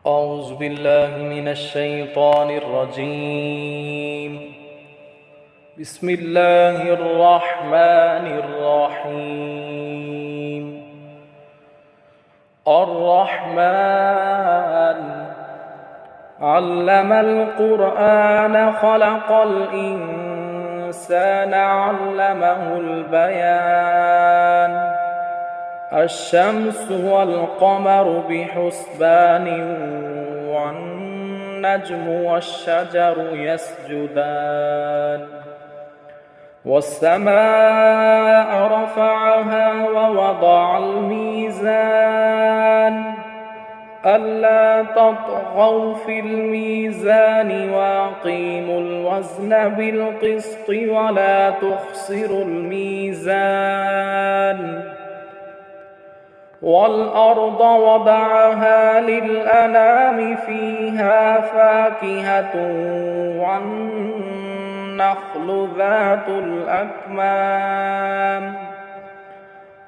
أعوذ بالله من الشيطان الرجيم. بسم الله الرحمن الرحيم. الرحمن علم القرآن خلق الإنسان علمه البيان. الشمس والقمر بحسبان والنجم والشجر يسجدان والسماء رفعها ووضع الميزان ألا تطغوا في الميزان وأقيموا الوزن بالقسط ولا تخسروا الميزان والأرض وضعها للأنام فيها فاكهة والنخل ذات الأكمام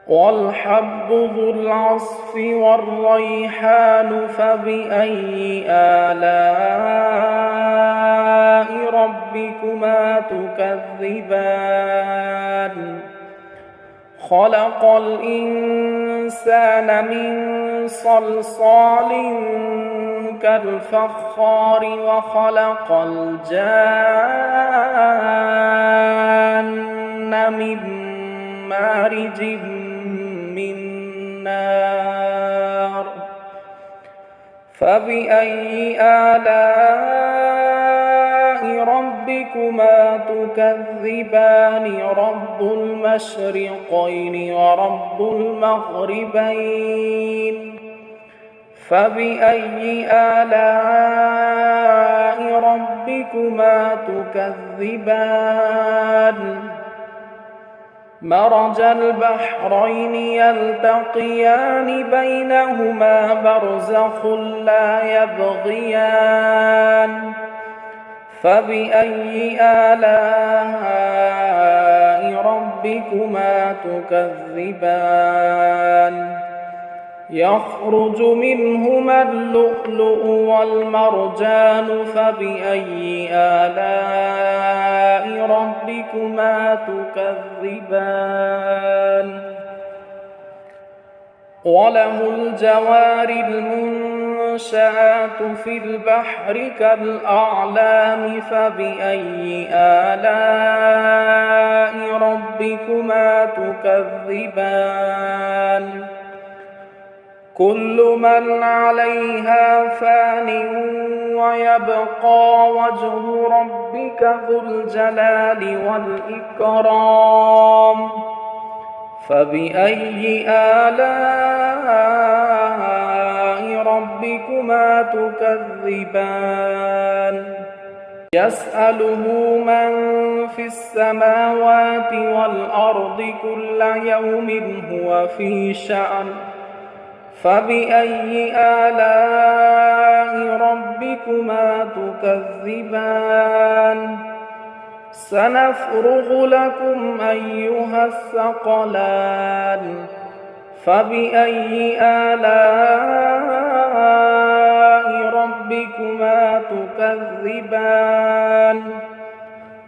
والحب ذو العصف والريحان فبأي آلاء ربكما تكذبان خلق الإنسان من صلصال كالفخار وخلق الجان من مارج من نار فبأي آلاء ربكما تكذبان رب المشرقين ورب المغربين فبأي آلاء ربكما تكذبان مرج البحرين يلتقيان بينهما برزخ لا يبغيان فبأي آلاء ربكما تكذبان يخرج منهما اللؤلؤ والمرجان فبأي آلاء ربكما تكذبان وله الجوار المنشآت في البحر كالأعلام فبأي آلاء ربكما تكذبان كل من عليها فان ويبقى وجه ربك ذو الجلال والإكرام فبأي آلاء ربكما تكذبان يسأله من في السماوات والأرض كل يوم هو في شأن فبأي آلاء ربكما تكذبان سنفرغ لكم أيها الثقلان فبأي آلاء ربكما تكذبان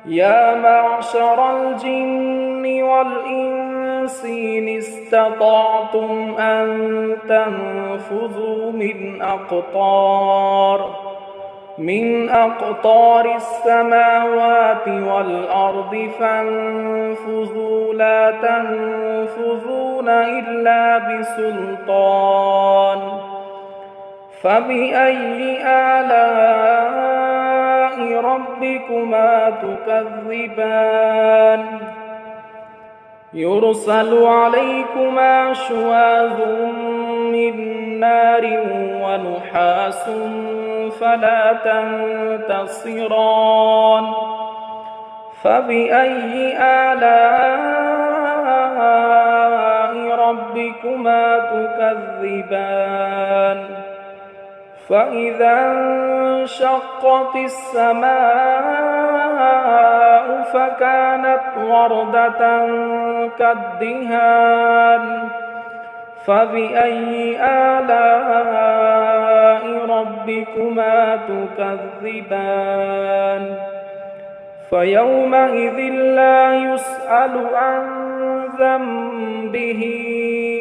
يا معشر الجن والإنس إن استطعتم أن تنفذوا من أقطار السماوات والأرض فانفذوا لا تنفذون إلا بسلطان فبأي آلاء ربكما تكذبان يرسل عليكما شواظ من نار ونحاس فلا تنتصران فبأي آلاء ربكما تكذبان فإذا انشقت السماء فكانت وردة كالدهان فبأي آلاء ربكما ربكما تكذبان فيومئذ لا يسأل عن ذنبه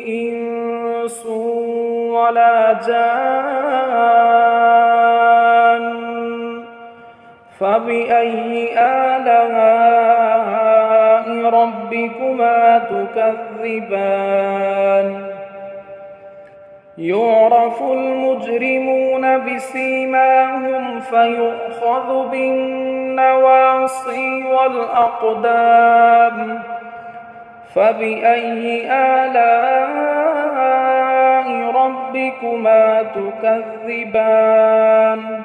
إنس ولا جان فبأي آلاء ربكما تكذبان يعرف المجرمون بسيماهم فيؤخذ بالنواصي والأقدام فبأي آلاء ربكما تكذبان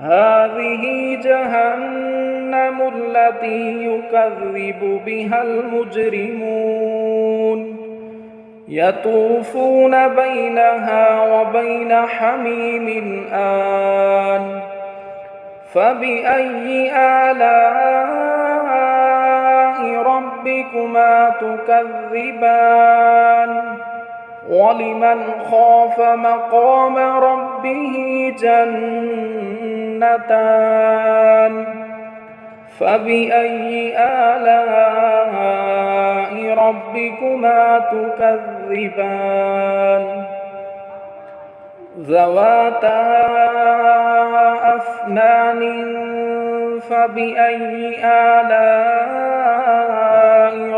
هذه جهنم التي يكذب بها المجرمون يطوفون بينها وبين حميم آن فبأي آلاء ربكما تكذبان ولمن خاف مقام ربه جنتان فبأي آلاء ربكما تكذبان ذواتا أفنان فبأي آلاء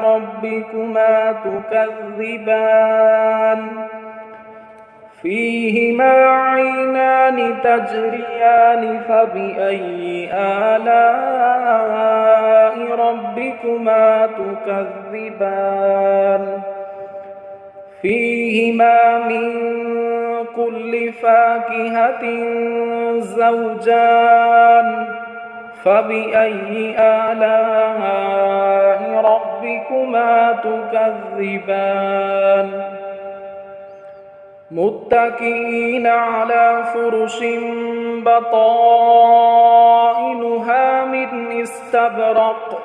ربكما تكذبان فيهما عينان تجريان فبأي آلاء ربكما تكذبان فيهما من كل فاكهة زوجان فبأي آلاء ربكما تكذبان متكئين على فرش بطائنها من استبرق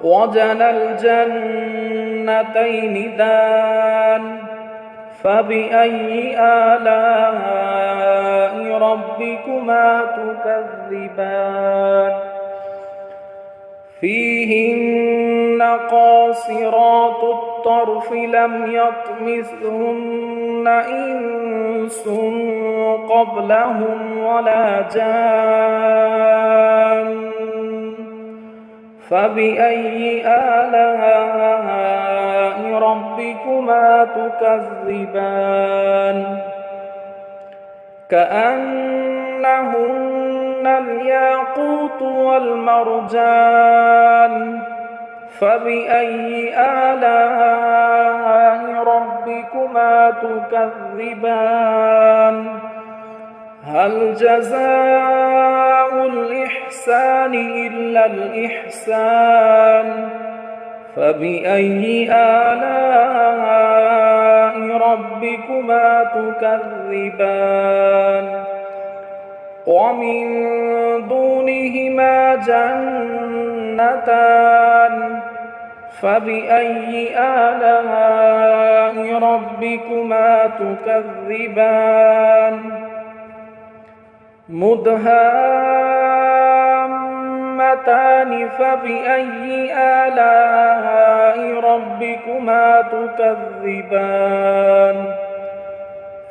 وجنى الجنتين دان فبأي آلاء ربكما تكذبان فيهن قاصرات الطرف لم يطمثهن إنس قبلهم ولا جان فبأي آلاء ربكما تكذبان كأنهن الياقوت والمرجان فبأي آلاء ربكما تكذبان هل جزاء الإحسان إلا الإحسان فبأي آلاء ربكما تكذبان ومن دونهما جنتان فبأي آلاء ربكما تكذبان مدهامتان فبأي آلاء ربكما تكذبان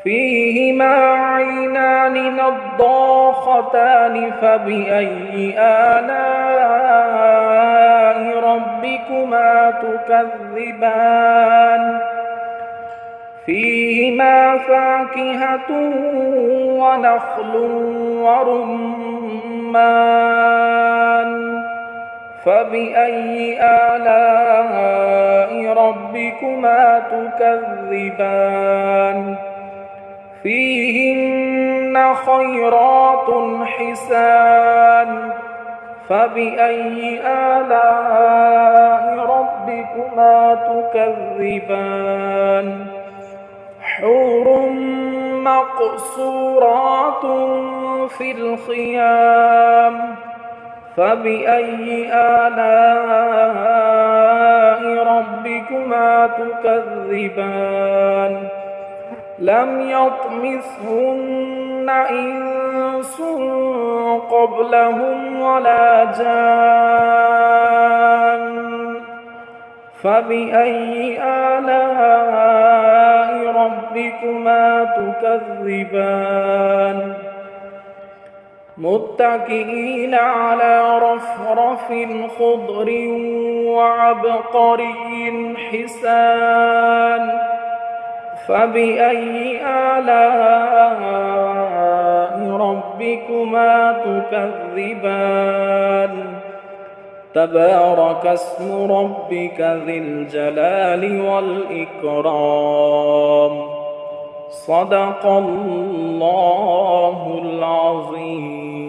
فيهما عينان نضاختان فبأي آلاء ربكما تكذبان فيهما فاكهة ونخل ورمان فبأي آلاء ربكما تكذبان فيهن خيرات حسان فبأي آلاء ربكما تكذبان حور مقصورات في الخيام فبأي آلاء ربكما تكذبان لم يطمثهن إنس قبلهم ولا جان فبأي آلاء ربكما تكذبان متكئين على رفرف خضر وعبقري حسان فبأي آلاء ربكما تكذبان تبارك اسم ربك ذي الجلال والإكرام صدق الله العظيم.